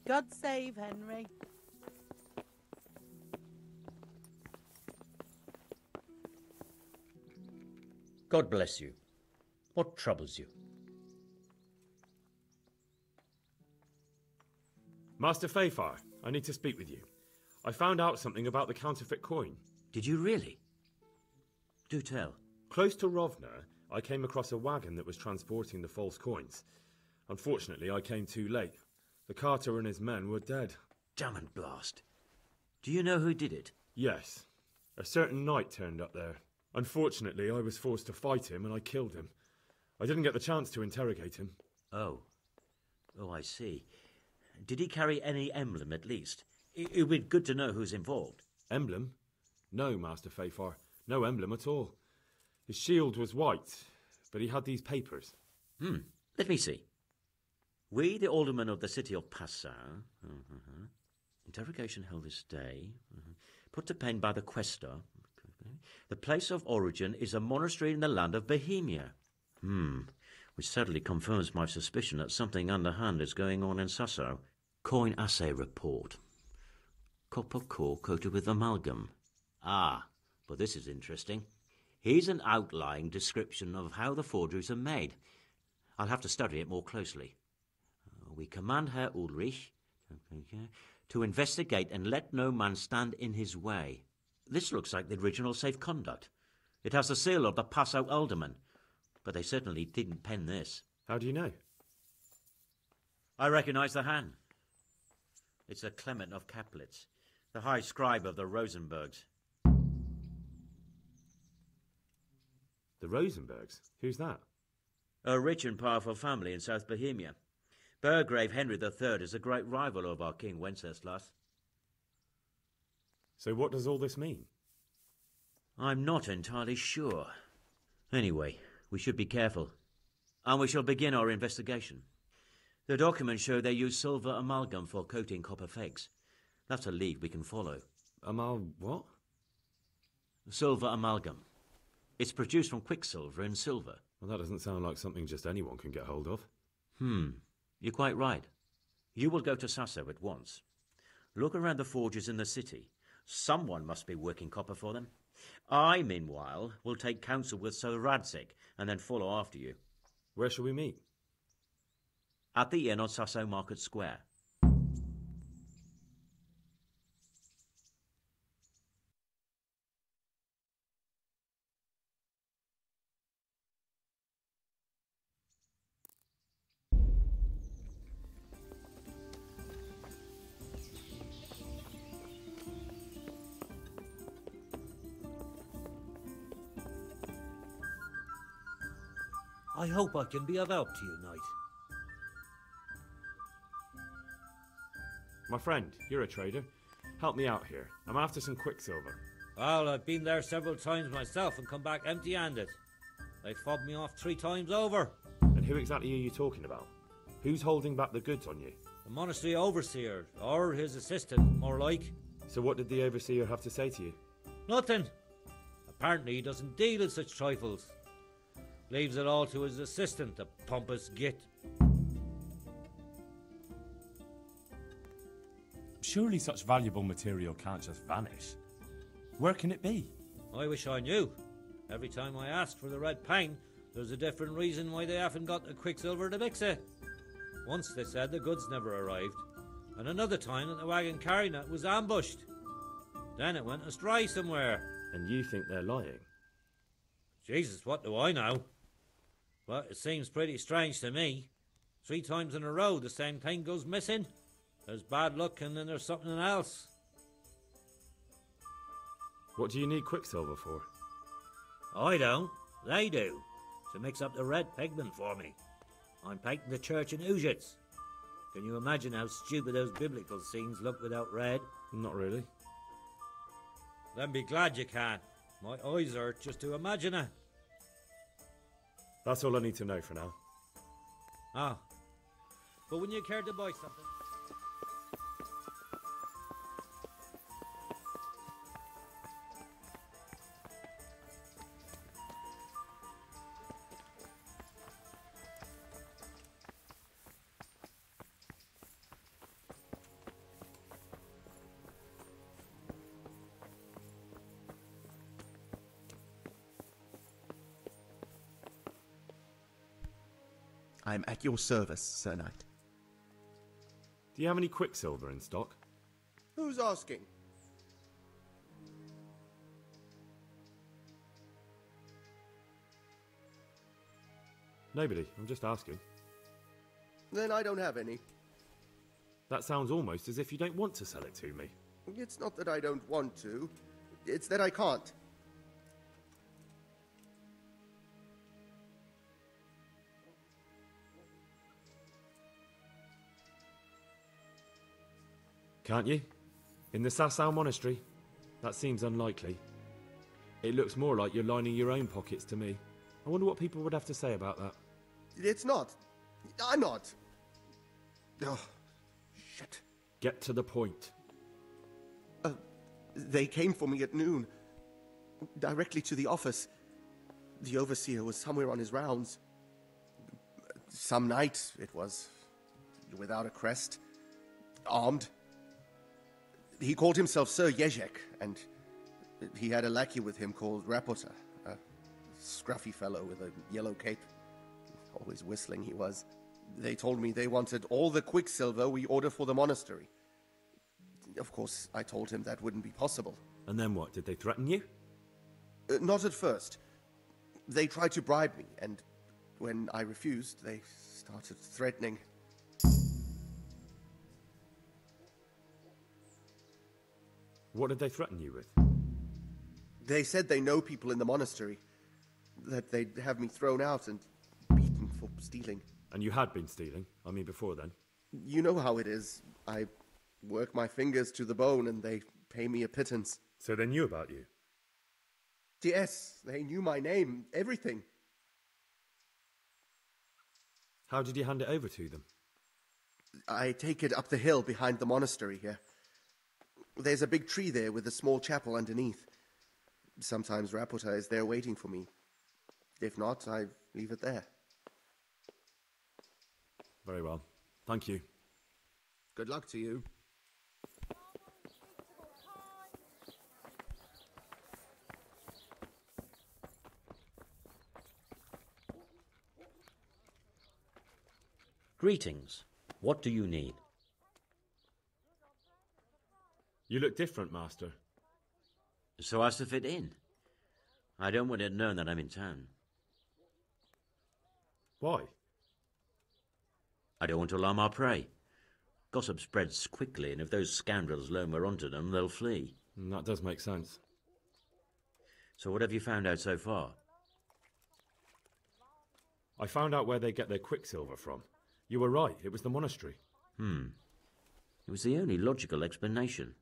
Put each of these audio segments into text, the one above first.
God save Henry. God bless you. What troubles you? Master Feyfar, I need to speak with you. I found out something about the counterfeit coin. Did you really? Do tell. Close to Rovna, I came across a wagon that was transporting the false coins. Unfortunately, I came too late. The carter and his men were dead. Damn and blast. Do you know who did it? Yes. A certain knight turned up there. Unfortunately, I was forced to fight him and I killed him. I didn't get the chance to interrogate him. Oh. Oh, I see. Did he carry any emblem, at least? It would be good to know who's involved. Emblem? No, Master Feyfar. No emblem at all. His shield was white, but he had these papers. Let me see. We, the aldermen of the city of Passau. Interrogation held this day. Put to pen by the questor. The place of origin is a monastery in the land of Bohemia. Which certainly confirms my suspicion that something underhand is going on in Sasso. Coin assay report. Copper core coated with amalgam. Ah, but this is interesting. Here's an outline description of how the forgeries are made. I'll have to study it more closely. We command Herr Ulrich to investigate and let no man stand in his way. This looks like the original safe conduct. It has the seal of the Passau alderman, but they certainly didn't pen this. How do you know? I recognise the hand. It's a Clement of Caplitz, the high scribe of the Rosenbergs. The Rosenbergs? Who's that? A rich and powerful family in South Bohemia. Burgrave Henry III is a great rival of our King Wenceslas. So what does all this mean? I'm not entirely sure. Anyway, we should be careful. And we shall begin our investigation. The documents show they use silver amalgam for coating copper fakes. That's a lead we can follow. What? Silver amalgam. It's produced from quicksilver and silver. Well, that doesn't sound like something just anyone can get hold of. You're quite right. You will go to Sasso at once. Look around the forges in the city. Someone must be working copper for them. I, meanwhile, will take counsel with Sir Radzig and then follow after you. Where shall we meet? At the inn on Sasso Market Square. I hope I can be of help to you, knight. My friend, you're a trader. Help me out here. I'm after some quicksilver. Well, I've been there several times myself and come back empty-handed. They fobbed me off 3 times over. And who exactly are you talking about? Who's holding back the goods on you? The monastery overseer, or his assistant, more like. So what did the overseer have to say to you? Nothing. Apparently he doesn't deal in such trifles. Leaves it all to his assistant, the pompous git. Surely such valuable material can't just vanish. Where can it be? I wish I knew. Every time I ask for the red pang, there's a different reason why they haven't got the quicksilver to mix it. Once they said the goods never arrived, and another time that the wagon carrying it was ambushed. Then it went astray somewhere. And you think they're lying? Jesus, what do I know? But it seems pretty strange to me. 3 times in a row the same thing goes missing. There's bad luck and then there's something else. What do you need quicksilver for? I don't. They do. To mix up the red pigment for me. I'm painting the church in Ujits. Can you imagine how stupid those biblical scenes look without red? Not really. Then be glad you can. My eyes hurt just to imagine it. That's all I need to know for now. Ah. But when you care to buy something... I'm at your service, Sir Knight. Do you have any quicksilver in stock? Who's asking? Nobody. I'm just asking. Then I don't have any. That sounds almost as if you don't want to sell it to me. It's not that I don't want to. It's that I can't. Can't you? In the Sasau monastery? That seems unlikely. It looks more like you're lining your own pockets to me. I wonder what people would have to say about that. It's not. I'm not. Oh, shit. Get to the point. They came for me at noon. Directly to the office. The overseer was somewhere on his rounds. Some knight, it was. Without a crest. Armed. He called himself Sir Jezek, and he had a lackey with him called Rapota. A scruffy fellow with a yellow cape. Always whistling he was. They told me they wanted all the quicksilver we order for the monastery. Of course, I told him that wouldn't be possible. And then what? Did they threaten you? Not at first. They tried to bribe me, and when I refused, they started threatening. What did they threaten you with? They said they know people in the monastery. That they'd have me thrown out and beaten for stealing. And you had been stealing? I mean, before then? You know how it is. I work my fingers to the bone and they pay me a pittance. So they knew about you? Yes, they knew my name, everything. How did you hand it over to them? I take it up the hill behind the monastery here. There's a big tree there with a small chapel underneath. Sometimes Rapota is there waiting for me. If not, I leave it there. Very well. Thank you. Good luck to you. Greetings. What do you need? You look different, Master. So as to fit in. I don't want it known that I'm in town. Why? I don't want to alarm our prey. Gossip spreads quickly, and if those scoundrels learn we're onto them, they'll flee. That does make sense. So what have you found out so far? I found out where they get their quicksilver from. You were right, it was the monastery. It was the only logical explanation.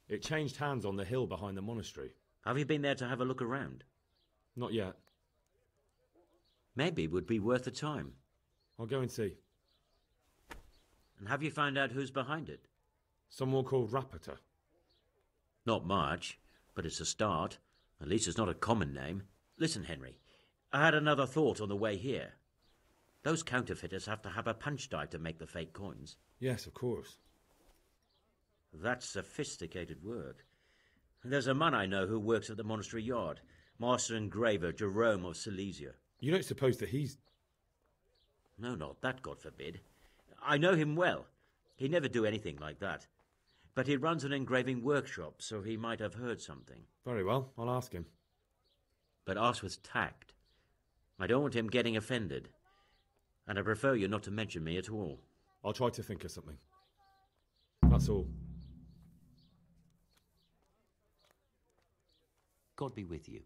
It changed hands on the hill behind the monastery. Have you been there to have a look around? Not yet. Maybe it would be worth the time. I'll go and see. And have you found out who's behind it? Someone called Rapota. Not much, but it's a start. At least it's not a common name. Listen, Henry, I had another thought on the way here. Those counterfeiters have to have a punch die to make the fake coins. Yes, of course. That's sophisticated work. And there's a man I know who works at the monastery yard, Master Engraver Jerome of Silesia. You don't suppose that he's... No, not that, God forbid. I know him well. He'd never do anything like that. But he runs an engraving workshop, so he might have heard something. Very well, I'll ask him. But ask with tact. I don't want him getting offended. And I prefer you not to mention me at all. I'll try to think of something. That's all. God be with you.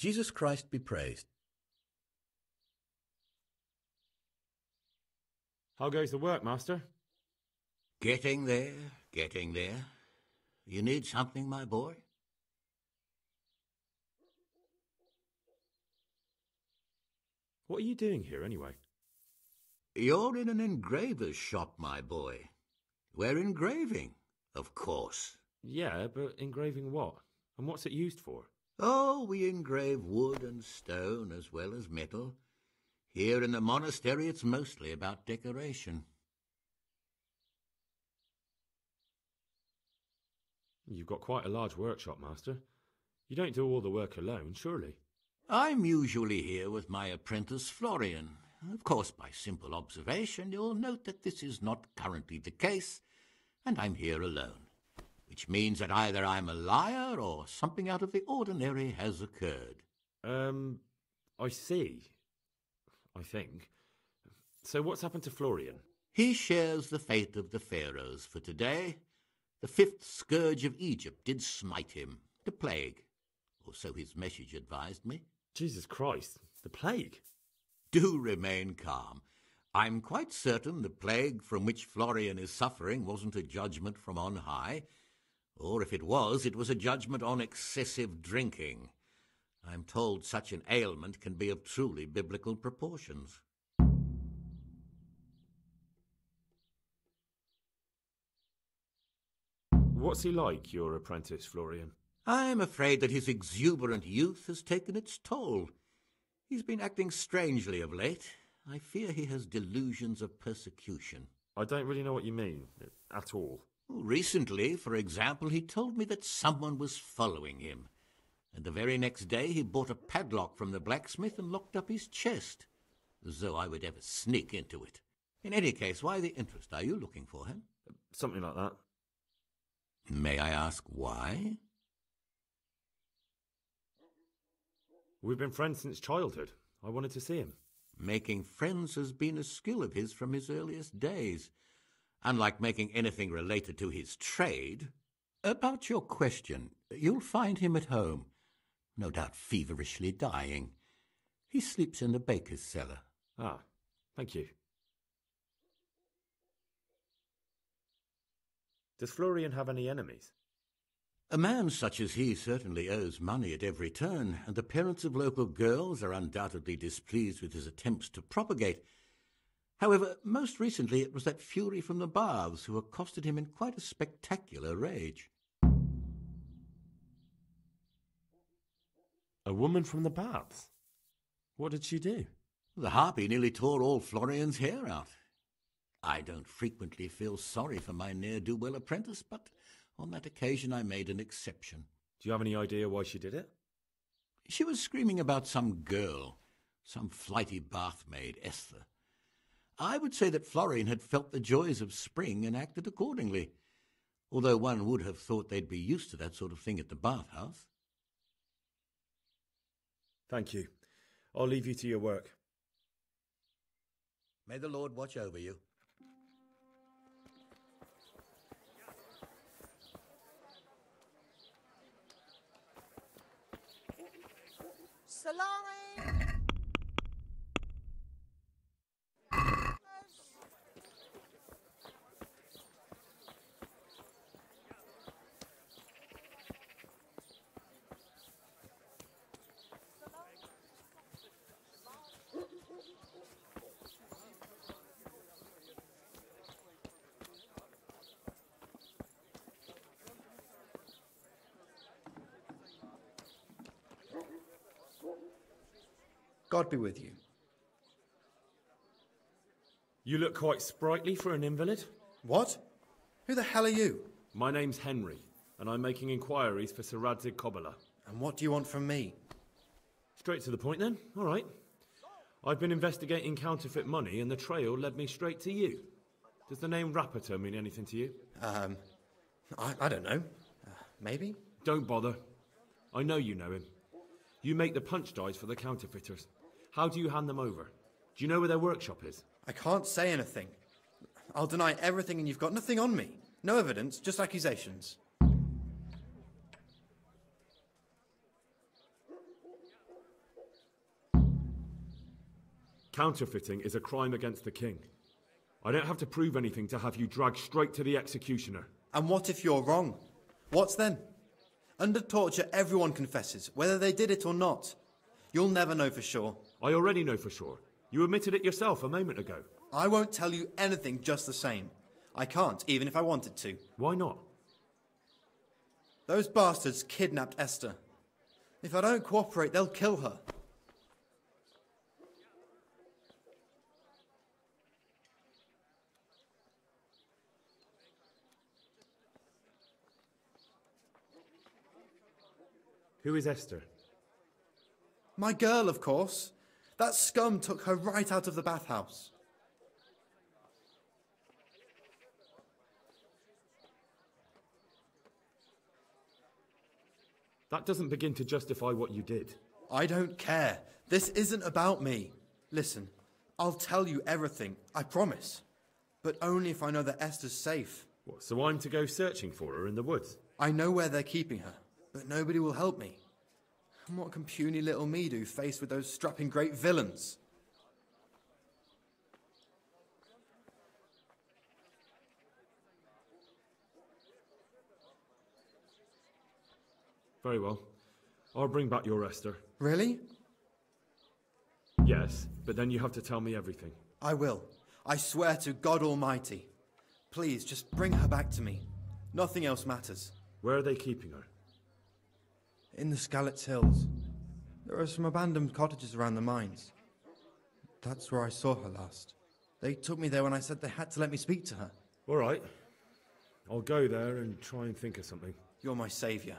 Jesus Christ be praised. How goes the work, master? Getting there, getting there. You need something, my boy? What are you doing here, anyway? You're in an engraver's shop, my boy. We're engraving, of course. Yeah, but engraving what? And what's it used for? Oh, we engrave wood and stone as well as metal. Here in the monastery, it's mostly about decoration. You've got quite a large workshop, master. You don't do all the work alone, surely? I'm usually here with my apprentice Florian. Of course, by simple observation, you'll note that this is not currently the case, and I'm here alone, which means that either I'm a liar or something out of the ordinary has occurred. I see. I think. So what's happened to Florian? He shares the fate of the pharaohs for today. The 5th scourge of Egypt did smite him, the plague, or so his message advised me. Jesus Christ, the plague? Do remain calm. I'm quite certain the plague from which Florian is suffering wasn't a judgment from on high, or if it was a judgment on excessive drinking. I'm told such an ailment can be of truly biblical proportions. What's he like, your apprentice, Florian? I'm afraid that his exuberant youth has taken its toll. He's been acting strangely of late. I fear he has delusions of persecution. I don't really know what you mean, at all. Recently, for example, he told me that someone was following him. And the very next day he bought a padlock from the blacksmith and locked up his chest, as though I would ever sneak into it. In any case, why the interest? Are you looking for him? Something like that. May I ask why? We've been friends since childhood. I wanted to see him. Making friends has been a skill of his from his earliest days. Unlike making anything related to his trade. About your question, you'll find him at home, no doubt feverishly dying. He sleeps in the baker's cellar. Ah, thank you. Does Florian have any enemies? A man such as he certainly owes money at every turn, and the parents of local girls are undoubtedly displeased with his attempts to propagate. However, most recently it was that fury from the baths who accosted him in quite a spectacular rage. A woman from the baths? What did she do? The harpy nearly tore all Florian's hair out. I don't frequently feel sorry for my ne'er-do-well apprentice, but on that occasion I made an exception. Do you have any idea why she did it? She was screaming about some girl, some flighty bathmaid, Esther. I would say that Florian had felt the joys of spring and acted accordingly, although one would have thought they'd be used to that sort of thing at the bathhouse. Thank you. I'll leave you to your work. May the Lord watch over you. Salami! God be with you. You look quite sprightly for an invalid. What? Who the hell are you? My name's Henry, and I'm making inquiries for Sir Radzig Kobyla. And what do you want from me? Straight to the point then. All right. I've been investigating counterfeit money, and the trail led me straight to you. Does the name Rapiter mean anything to you? I don't know. Maybe? Don't bother. I know you know him. You make the punch dies for the counterfeiters. How do you hand them over? Do you know where their workshop is? I can't say anything. I'll deny everything and you've got nothing on me. No evidence, just accusations. Counterfeiting is a crime against the king. I don't have to prove anything to have you dragged straight to the executioner. And what if you're wrong? What's then? Under torture, everyone confesses, whether they did it or not. You'll never know for sure. I already know for sure. You admitted it yourself a moment ago. I won't tell you anything just the same. I can't, even if I wanted to. Why not? Those bastards kidnapped Esther. If I don't cooperate, they'll kill her. Who is Esther? My girl, of course. That scum took her right out of the bathhouse. That doesn't begin to justify what you did. I don't care. This isn't about me. Listen, I'll tell you everything, I promise. But only if I know that Esther's safe. What, so I'm to go searching for her in the woods? I know where they're keeping her, but nobody will help me. And what can puny little me do faced with those strapping great villains? Very well. I'll bring back your Esther. Really? Yes, but then you have to tell me everything. I will. I swear to God Almighty. Please, just bring her back to me. Nothing else matters. Where are they keeping her? In the Skalitz Hills. There are some abandoned cottages around the mines. That's where I saw her last. They took me there when I said they had to let me speak to her. All right. I'll go there and try and think of something. You're my saviour.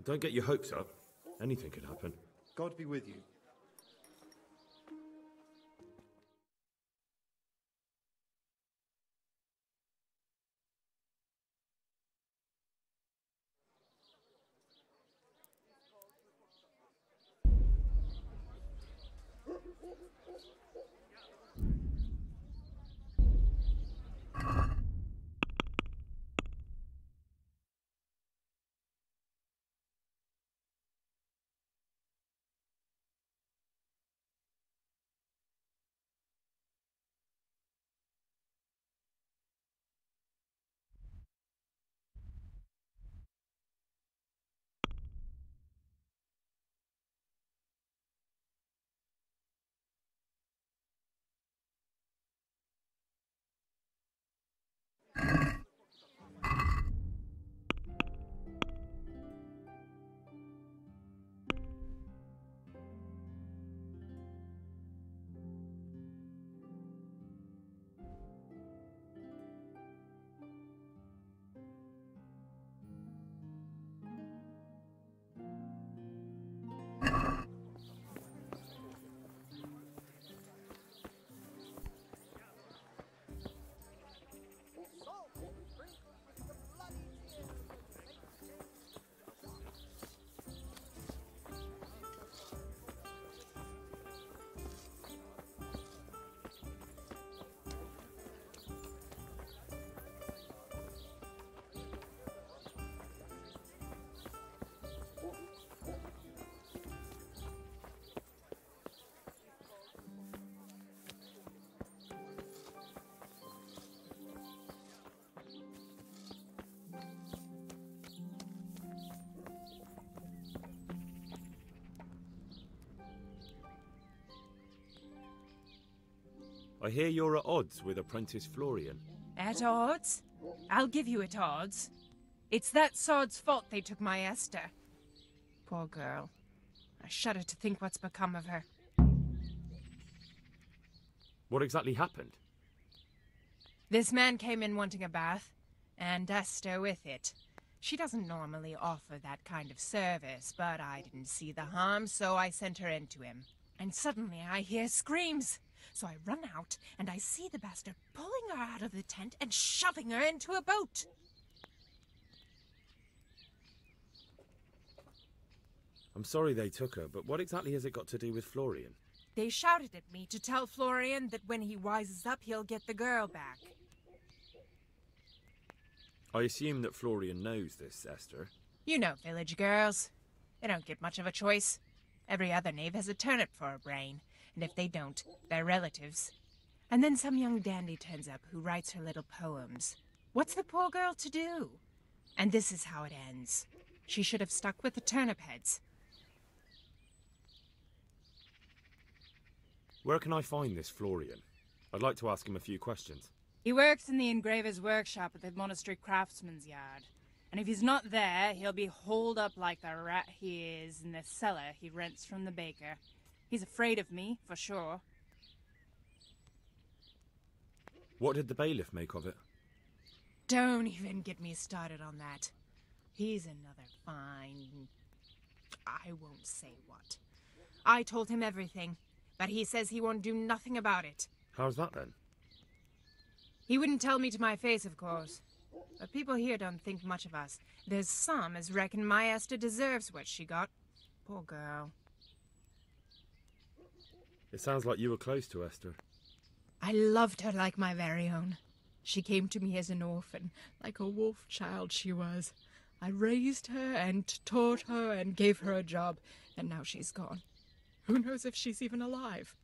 Don't get your hopes up. Anything could happen. God be with you. I hear you're at odds with apprentice Florian. At odds? I'll give you at odds. It's that sod's fault they took my Esther. Poor girl. I shudder to think what's become of her. What exactly happened? This man came in wanting a bath, and Esther with it. She doesn't normally offer that kind of service, but I didn't see the harm, so I sent her in to him. And suddenly I hear screams. So I run out, and I see the bastard pulling her out of the tent and shoving her into a boat. I'm sorry they took her, but what exactly has it got to do with Florian? They shouted at me to tell Florian that when he wises up, he'll get the girl back. I assume that Florian knows this, Esther. You know village girls. They don't get much of a choice. Every other knave has a turnip for a brain, and if they don't, they're relatives. And then some young dandy turns up who writes her little poems. What's the poor girl to do? And this is how it ends. She should have stuck with the turnip heads. Where can I find this Florian? I'd like to ask him a few questions. He works in the engraver's workshop at the monastery craftsman's yard. And if he's not there, he'll be holed up like the rat he is in the cellar he rents from the baker. He's afraid of me, for sure. What did the bailiff make of it? Don't even get me started on that. He's another fine... I won't say what. I told him everything, but he says he won't do nothing about it. How's that then? He wouldn't tell me to my face, of course. But people here don't think much of us. There's some as reckon my Esther deserves what she got. Poor girl. It sounds like you were close to Esther. I loved her like my very own. She came to me as an orphan, like a wolf child she was. I raised her and taught her and gave her a job, and now she's gone. Who knows if she's even alive?